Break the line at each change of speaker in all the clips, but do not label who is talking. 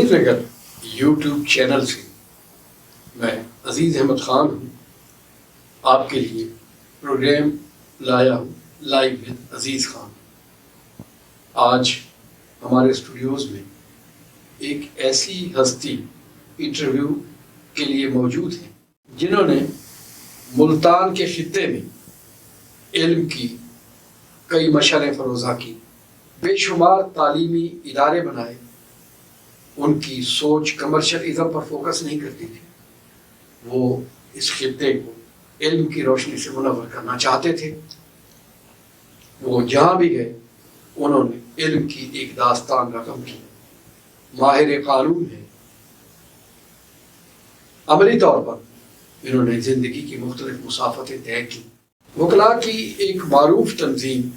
عزیز Nagar YouTube channel سے میں عزیز احمد خان ہوں، آپ کے لیے پروگرام لایا ہوں لائیو ود عزیز خان۔ آج ہمارے اسٹوڈیوز میں ایک ایسی ہستی انٹرویو کے لیے موجود ہیں جنہوں نے ملتان کے خطے میں علم کی کئی مشعلیں فروزاں کی، بے شمار تعلیمی ادارے بنائے۔ ان کی سوچ کمرشلزم پر فوکس نہیں کرتی تھی، وہ اس خطے کو علم کی روشنی سے منور کرنا چاہتے تھے۔ وہ جہاں بھی گئے انہوں نے علم کی ایک داستان رقم کی۔ ماہر قانون ہے، عملی طور پر انہوں نے زندگی کی مختلف مسافتیں طے کی۔ وکلاء کی ایک معروف تنظیم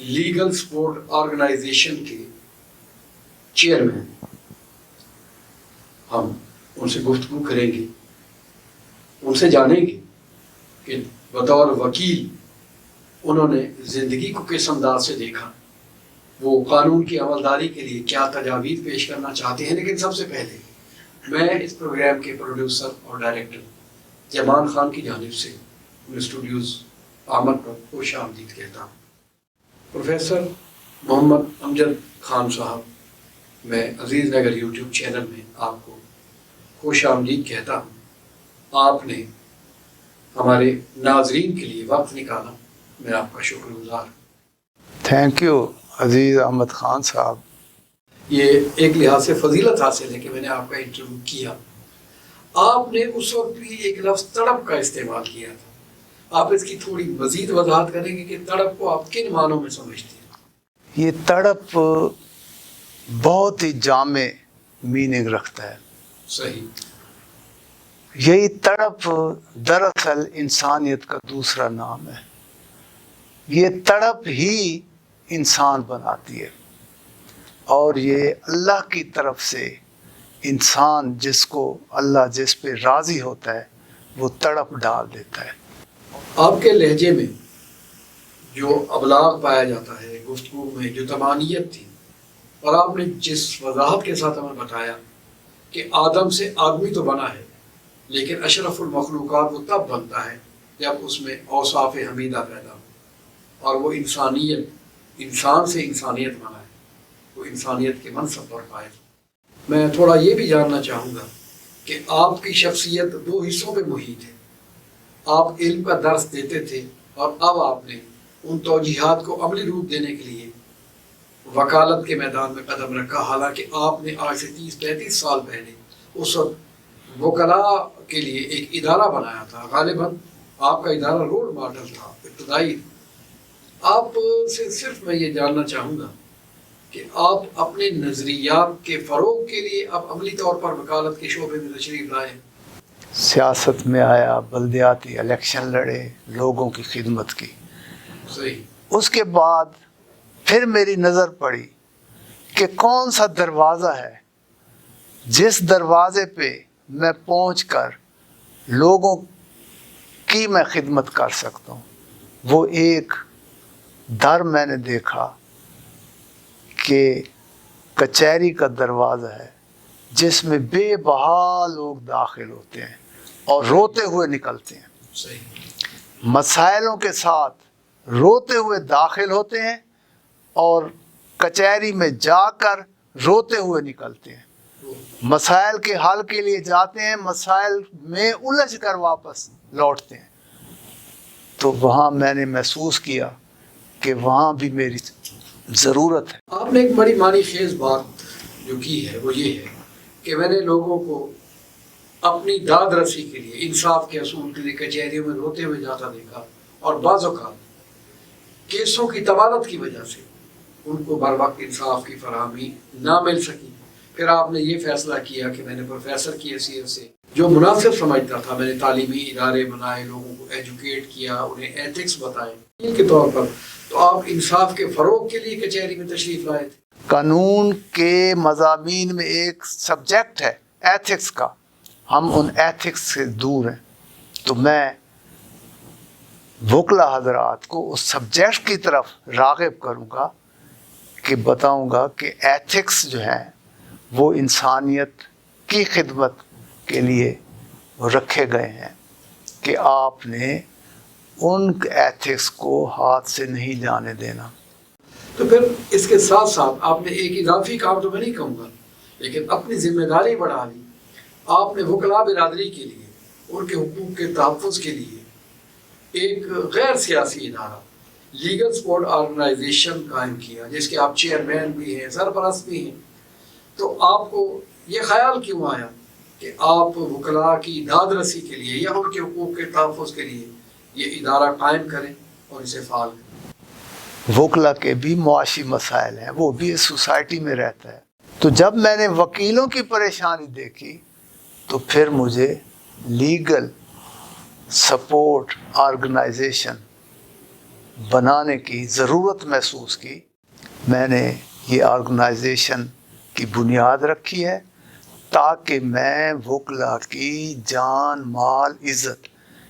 لیگل سپورٹ آرگنائزیشن کے چیئرمین۔ ہم ان سے گفتگو کریں گے، ان سے جانیں گے کہ بطور وکیل انہوں نے زندگی کو کس انداز سے دیکھا، وہ قانون کی عملداری کے لیے کیا تجاویز پیش کرنا چاہتے ہیں۔ لیکن سب سے پہلے میں اس پروگرام کے پروڈیوسر اور ڈائریکٹر جمان خان کی جانب سے اسٹوڈیوز آمد پر خوش آمدید کہتا ہوں۔ پروفیسر محمد امجد خان صاحب، میں عزیز نگر یوٹیوب چینل میں آپ کو خوش آمدید کہتا ہوں۔ آپ نے ہمارے ناظرین کے لیے وقت نکالا، میں آپ کا شکر گزار ہوں۔
تھینک یو عزیز احمد خان صاحب۔
یہ ایک لحاظ سے فضیلت حاصل ہے کہ میں نے آپ کا انٹرویو کیا۔ آپ نے اس وقت بھی ایک لفظ تڑپ کا استعمال کیا تھا، آپ اس کی تھوڑی مزید وضاحت کریں گے کہ تڑپ کو آپ کن معنوں میں سمجھتے ہیں؟
یہ تڑپ بہت ہی جامع میننگ رکھتا ہے۔
صحیح۔
یہی تڑپ دراصل انسانیت کا دوسرا نام ہے۔ یہ تڑپ ہی انسان بناتی ہے، اور یہ اللہ کی طرف سے انسان جس کو اللہ جس پہ راضی ہوتا ہے وہ تڑپ ڈال دیتا ہے۔
آپ کے لہجے میں جو ابلاغ پایا جاتا ہے، گفتگو میں جو طمانیت تھی، اور آپ نے جس وضاحت کے ساتھ ہمیں بتایا کہ آدم سے آدمی تو بنا ہے، لیکن اشرف المخلوقات وہ تب بنتا ہے جب اس میں اوصاف حمیدہ پیدا ہو، اور وہ انسانیت، انسان سے انسانیت بنا ہے، وہ انسانیت کے منصب پر فائز ہو۔ میں تھوڑا یہ بھی جاننا چاہوں گا کہ آپ کی شخصیت دو حصوں پہ محیط ہے۔ آپ علم کا درس دیتے تھے، اور اب آپ نے ان توجیہات کو عملی روپ دینے کے لیے وکالت کے میدان میں قدم رکھا، حالانکہ آپ نے آج سے 30-35 سال پہلے اس وقت وکلاء کے لیے ایک ادارہ بنایا تھا۔ غالباً آپ کا ادارہ رول ماڈل تھا، ابتدائی۔ آپ سے صرف میں یہ جاننا چاہوں گا کہ آپ اپنے نظریات کے فروغ کے لیے اب عملی طور پر وکالت کے شعبے میں تشریف لائے۔
سیاست میں آیا، بلدیاتی الیکشن لڑے، لوگوں کی خدمت کی۔
صحیح۔
اس کے بعد پھر میری نظر پڑی کہ کون سا دروازہ ہے جس دروازے پہ میں پہنچ کر لوگوں کی میں خدمت کر سکتا ہوں۔ وہ ایک در میں نے دیکھا کہ کچہری کا دروازہ ہے، جس میں بے بہا لوگ داخل ہوتے ہیں اور روتے ہوئے نکلتے ہیں۔
صحیح۔
مسائلوں کے ساتھ روتے ہوئے داخل ہوتے ہیں اور کچہری میں جا کر روتے ہوئے نکلتے ہیں۔ مسائل کے حل کے لیے جاتے ہیں، مسائل میں الجھ کر واپس لوٹتے ہیں۔ تو وہاں میں نے محسوس کیا کہ وہاں بھی میری ضرورت ہے۔
آپ نے ایک بڑی معنی خیز بات جو کی ہے وہ یہ ہے کہ میں نے لوگوں کو اپنی داد رسی کے لیے، انصاف کے اصول کے لیے کچہریوں میں روتے ہوئے جاتا دیکھا، اور بعض اوقات کیسوں کی طوالت کی وجہ سے ان کو بر وقت انصاف کی فراہمی نہ مل سکی۔ پھر آپ نے یہ فیصلہ کیا کہ میں نے پروفیسر کی حیثیت سے جو مناسب سمجھتا تھا، میں نے تعلیمی ادارے بنائے، لوگوں کو ایجوکیٹ کیا، انہیں ایتھکس بتائے ان کے طور پر، تو آپ انصاف کے فروغ کے لیے کچہری میں تشریف لائے تھے۔
قانون کے مضامین میں ایک سبجیکٹ ہے ایتھکس کا، ہم ان ایتھکس سے دور ہیں۔ تو میں وکلا حضرات کو اس سبجیکٹ کی طرف راغب کروں گا کہ بتاؤں گا کہ ایتھکس جو ہیں وہ انسانیت کی خدمت کے لیے رکھے گئے ہیں کہ آپ نے ان ایتھکس کو ہاتھ سے نہیں جانے دینا۔
تو پھر اس کے ساتھ ساتھ آپ نے ایک اضافی کام تو میں نہیں کہوں گا، لیکن اپنی ذمہ داری بڑھا لی۔ آپ نے وکلاء برادری کے لیے ان کے حقوق کے تحفظ کے لیے ایک غیر سیاسی ادارہ لیگل سپورٹ آرگنائزیشن قائم کیا، جس کے آپ چیئرمین بھی ہیں، سرپرست بھی ہیں۔ تو آپ کو یہ خیال کیوں آیا کہ آپ وکلاء کی داد رسی کے لیے یا ان کے حقوق کے تحفظ کے لیے یہ ادارہ قائم کریں اور اسے فعال کریں؟
وکلا کے بھی معاشی مسائل ہیں، وہ بھی اس سوسائٹی میں رہتا ہے۔ تو جب میں نے وکیلوں کی پریشانی دیکھی تو پھر مجھے لیگل سپورٹ آرگنائزیشن بنانے کی ضرورت محسوس کی۔ میں نے یہ آرگنائزیشن کی بنیاد رکھی ہے تاکہ میں وکلا کی جان مال عزت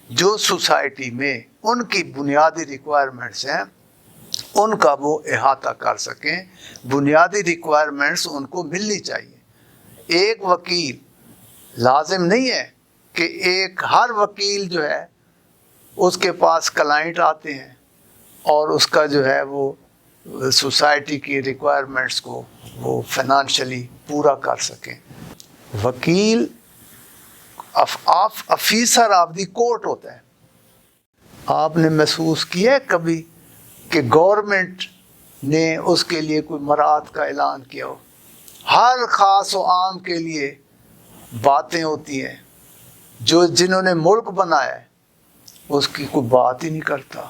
جو سوسائٹی میں ان کی بنیادی ریکوائرمنٹس ہیں ان کا وہ احاطہ کر سکیں۔ بنیادی ریکوائرمنٹس ان کو ملنی چاہیے۔ ایک وکیل لازم نہیں ہے کہ ہر وکیل جو ہے اس کے پاس کلائنٹ آتے ہیں اور اس کا جو ہے وہ سوسائٹی کی ریکوائرمنٹس کو وہ فائنانشلی پورا کر سکیں۔ وکیل افیسر آف دی کورٹ ہوتا ہے۔ آپ نے محسوس کیا ہے کبھی کہ گورنمنٹ نے اس کے لیے کوئی مراعات کا اعلان کیا ہو؟ ہر خاص و عام کے لیے باتیں ہوتی ہیں، جنہوں نے ملک بنایا ہے اس کی کوئی بات ہی نہیں کرتا،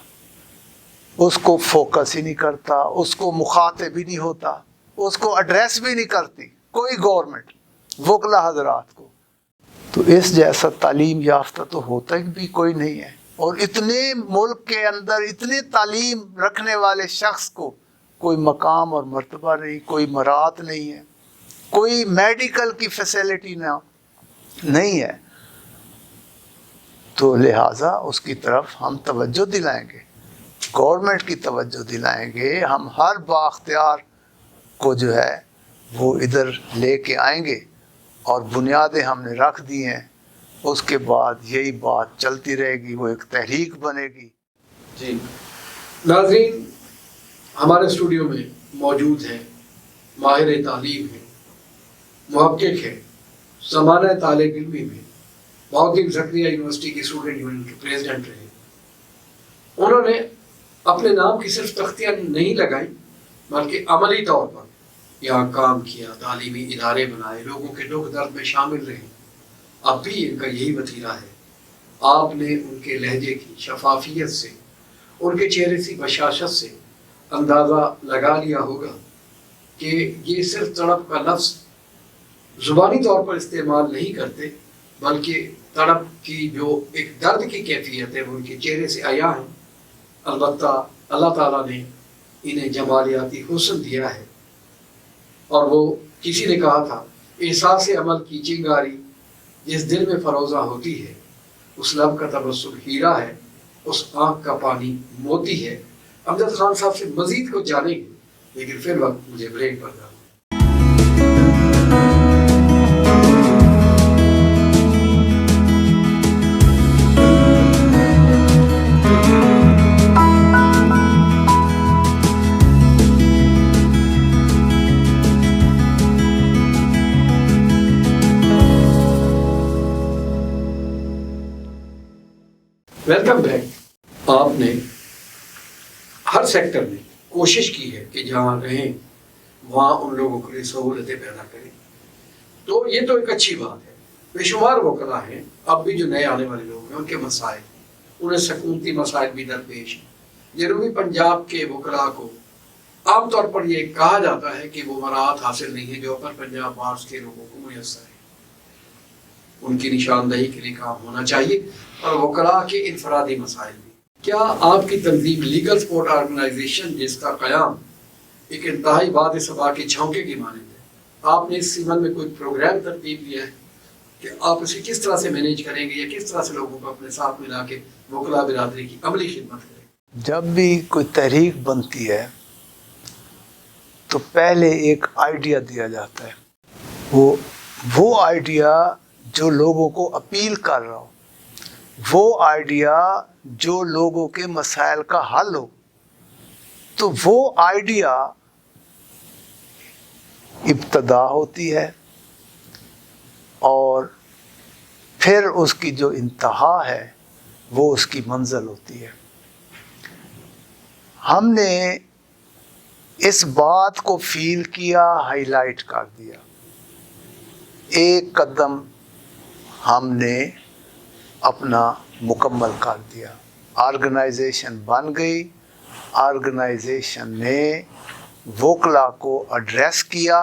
اس کو فوکس ہی نہیں کرتا، اس کو مخاطب بھی نہیں ہوتا، اس کو ایڈریس بھی نہیں کرتی کوئی گورنمنٹ وکلا حضرات کو۔ تو اس جیسا تعلیم یافتہ تو ہوتا ہی بھی کوئی نہیں ہے، اور اتنے ملک کے اندر اتنے تعلیم رکھنے والے شخص کو کوئی مقام اور مرتبہ نہیں، کوئی مراعات نہیں ہے، کوئی میڈیکل کی فیسلٹی نہیں ہے۔ تو لہٰذا اس کی طرف ہم توجہ دلائیں گے، گورنمنٹ کی توجہ دلائیں گے، ہم ہر بااختیار کو جو ہے وہ ادھر لے کے آئیں گے، اور بنیادیں ہم نے رکھ دی ہیں۔ اس کے بعد یہی بات چلتی رہے گی، وہ ایک تحریک بنے گی۔
جی ناظرین، ہمارے اسٹوڈیو میں موجود ہیں ماہر تعلیم ہیں، محقق ہیں، زمانہ طالب علمی میں بہاؤالدین زکریا یونیورسٹی کی اسٹوڈنٹ یونین کے پریزیڈنٹ رہے۔ انہوں نے اپنے نام کی صرف تختیاں نہیں لگائی بلکہ عملی طور پر یہاں کام کیا، تعلیمی ادارے بنائے، لوگوں کے دکھ درد میں شامل رہے۔ اب بھی ان کا یہی وتیرہ ہے۔ آپ نے ان کے لہجے کی شفافیت سے، ان کے چہرے کی بشاشت سے اندازہ لگا لیا ہوگا کہ یہ صرف تڑپ کا لفظ زبانی طور پر استعمال نہیں کرتے، بلکہ تڑپ کی جو ایک درد کی کیفیت ہے وہ ان کے چہرے سے عیاں ہے۔ البتہ اللہ تعالیٰ نے انہیں جمالیاتی حسن دیا ہے، اور وہ کسی نے کہا تھا احساس عمل کی چنگاری جس دل میں فروزہ ہوتی ہے، اس لب کا تبسم ہیرا ہے، اس آنکھ کا پانی موتی ہے۔ امجد خان صاحب سے مزید کچھ جانیں گے، لیکن پھر وقت مجھے بریک پر جانا۔ Welcome back. آپ نے ہر سیکٹر میں کوشش کی ہے کہ جہاں رہیں وہاں ان لوگوں کے لیے سہولتیں پیدا کریں، تو یہ تو ایک اچھی بات ہے۔ بے شمار وکلاء ہیں اب بھی جو نئے آنے والے لوگ ہیں، ان کے مسائل، انہیں سکونتی مسائل بھی درپیش ہیں۔ جنوبی پنجاب کے وکلاء کو عام طور پر یہ کہا جاتا ہے کہ وہ مراعات حاصل نہیں ہے جو اپر پنجاب بارس کے لوگوں کو میسر ہے۔ ان کی نشاندہی کے لیے کام ہونا چاہیے، اور وکلاء کے انفرادی مسائل بھی۔ کیا آپ کی تنظیم لیگل سپورٹ آرگنائزیشن جس کا قیام ایک انتہائی باد صبا کے جھونکے کی مانند ہے، آپ نے اس سمن میں کوئی پروگرام ترتیب دیا ہے کہ آپ اسے کس طرح سے مینیج کریں گے، یا کس طرح سے لوگوں کو اپنے ساتھ ملا کے وکلاء برادری کی عملی خدمت کریں گے؟
جب بھی کوئی تحریک بنتی ہے تو پہلے ایک آئیڈیا دیا جاتا ہے وہ آئیڈیا جو لوگوں کو اپیل کر رہا ہو، وہ آئیڈیا جو لوگوں کے مسائل کا حل ہو، تو وہ آئیڈیا ابتدا ہوتی ہے اور پھر اس کی جو انتہا ہے وہ اس کی منزل ہوتی ہے۔ ہم نے اس بات کو فیل کیا، ہائی لائٹ کر دیا، ایک قدم ہم نے اپنا مکمل کر دیا، آرگنائزیشن بن گئی، آرگنائزیشن نے وکلا کو ایڈریس کیا،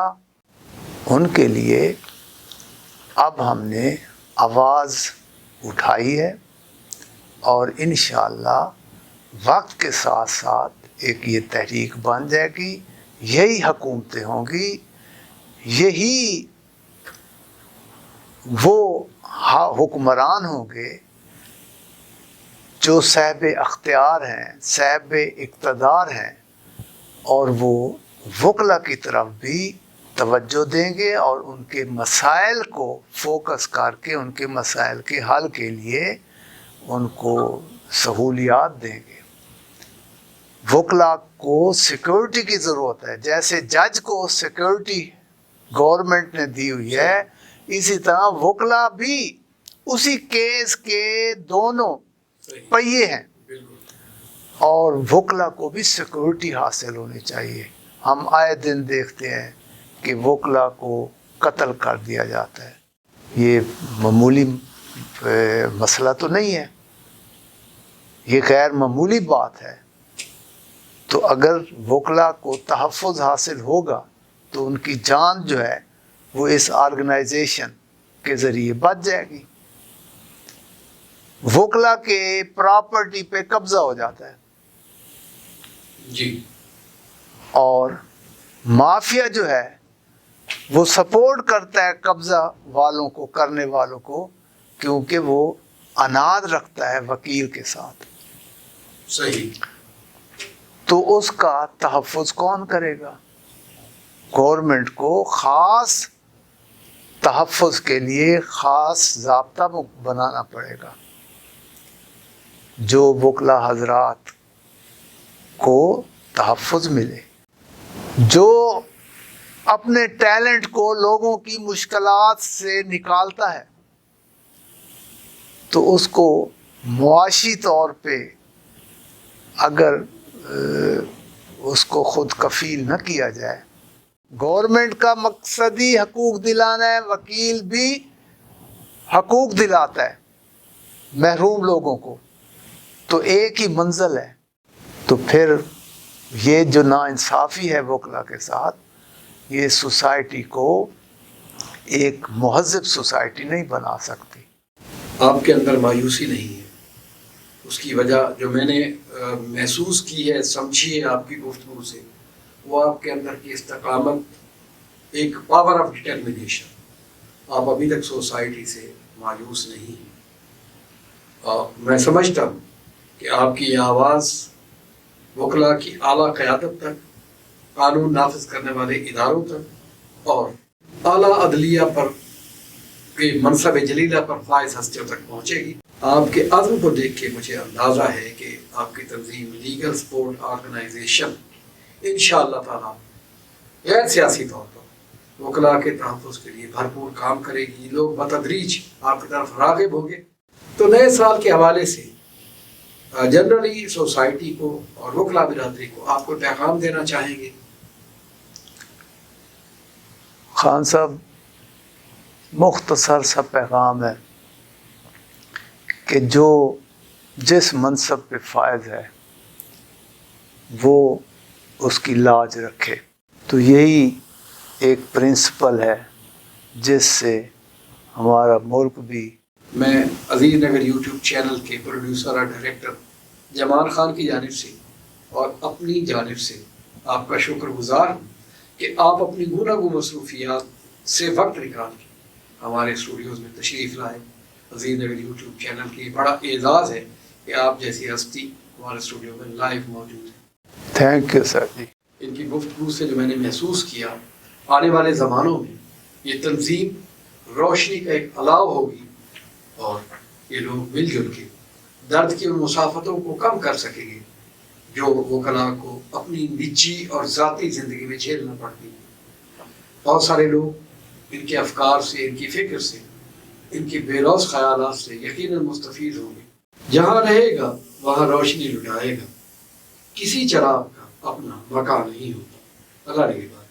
ان کے لیے اب ہم نے آواز اٹھائی ہے، اور انشاءاللہ وقت کے ساتھ ساتھ ایک یہ تحریک بن جائے گی، یہی حکومتیں ہوں گی، یہی وہ حکمران ہوں گے جو صاحب اختیار ہیں، صاحب اقتدار ہیں، اور وہ وکلا کی طرف بھی توجہ دیں گے اور ان کے مسائل کو فوکس کر کے ان کے مسائل کے حل کے لیے ان کو سہولیات دیں گے۔ وکلا کو سیکورٹی کی ضرورت ہے، جیسے جج کو سیکورٹی گورنمنٹ نے دی ہوئی ہے، اسی طرح وکلا بھی اسی کیس کے دونوں پہیے ہیں، اور وکلا کو بھی سیکورٹی حاصل ہونی چاہیے۔ ہم آئے دن دیکھتے ہیں کہ وکلا کو قتل کر دیا جاتا ہے، یہ معمولی مسئلہ تو نہیں ہے، یہ غیر معمولی بات ہے۔ تو اگر وکلا کو تحفظ حاصل ہوگا تو ان کی جان جو ہے وہ اس آرگنائزیشن کے ذریعے بچ جائے گی۔ وکلا کے پراپرٹی پہ قبضہ ہو جاتا ہے
جی،
اور مافیا جو ہے وہ سپورٹ کرتا ہے قبضہ والوں کو، کرنے والوں کو، کیونکہ وہ اناد رکھتا ہے وکیل کے ساتھ۔
صحیح۔
تو اس کا تحفظ کون کرے گا؟ گورنمنٹ کو خاص تحفظ کے لیے خاص ضابطہ بنانا پڑے گا، جو وکلا حضرات کو تحفظ ملے، جو اپنے ٹیلنٹ کو لوگوں کی مشکلات سے نکالتا ہے تو اس کو معاشی طور پہ اگر اس کو خود کفیل نہ کیا جائے، گورنمنٹ کا مقصد ہی حقوق دلانا ہے، وکیل بھی حقوق دلاتا ہے محروم لوگوں کو، تو ایک ہی منزل ہے۔ تو پھر یہ جو ناانصافی ہے وکلا کے ساتھ، یہ سوسائٹی کو ایک مہذب سوسائٹی نہیں بنا سکتی۔
آپ کے اندر مایوسی نہیں ہے، اس کی وجہ جو میں نے محسوس کی ہے، سمجھی ہے آپ کی گفتگو سے، وہ آپ کے اندر کی استقامت، ایک پاور آف ڈٹرمنیشن۔ آپ ابھی تک سوسائٹی سے مایوس نہیں ہیں۔ میں سمجھتا ہوں کہ آپ کی یہ آواز وکلا کی اعلیٰ قیادت تک، قانون نافذ کرنے والے اداروں تک، اور اعلیٰ عدلیہ پر کے منصب جلیلہ پر فائز ہستیوں تک پہنچے گی۔ آپ کے عزم کو دیکھ کے مجھے اندازہ ہے کہ آپ کی تنظیم لیگل سپورٹ آرگنائزیشن انشاءاللہ تعالیٰ غیر سیاسی طور پر وکلا کے تحفظ کے لیے بھرپور کام کرے گی۔ لوگ بتدریج آپ کی طرف راغب ہوں گے۔ تو نئے سال کے حوالے سے جنرلی سوسائٹی کو اور وکلا برادری کو آپ کو پیغام دینا چاہیں گے؟
خان صاحب، مختصر سا پیغام ہے کہ جو جس منصب پہ فائز ہے وہ اس کی لاج رکھے۔ تو یہی ایک پرنسپل ہے جس سے ہمارا ملک بھی۔
میں عزیز نگر یوٹیوب چینل کے پروڈیوسر اور ڈائریکٹر جمال خان کی جانب سے اور اپنی جانب سے آپ کا شکر گزار ہوں کہ آپ اپنی گوناگوں مصروفیات سے وقت نکال کے ہمارے اسٹوڈیوز میں تشریف لائے۔ عزیز نگر یوٹیوب چینل کی بڑا اعزاز ہے کہ آپ جیسی ہستی ہمارے اسٹوڈیو میں لائیو موجود ہے۔
تھینک یو سر جی۔
ان کی گفتگو سے جو میں نے محسوس کیا، آنے والے زمانوں میں یہ تنظیم روشنی کا ایک الاؤ ہوگی اور یہ لوگ مل جل کے درد کی ان مسافتوں کو کم کر سکیں گے جو وکلاء کو اپنی نجی اور ذاتی زندگی میں جھیلنا پڑتی ہے۔ بہت سارے لوگ ان کے افکار سے، ان کی فکر سے، ان کے بے لوث خیالات سے یقیناً مستفید ہوں گے۔ جہاں رہے گا وہاں روشنی لٹائے گا، کسی چراغ کا اپنا مکان نہیں ہوتا۔ اللہ نگہبان۔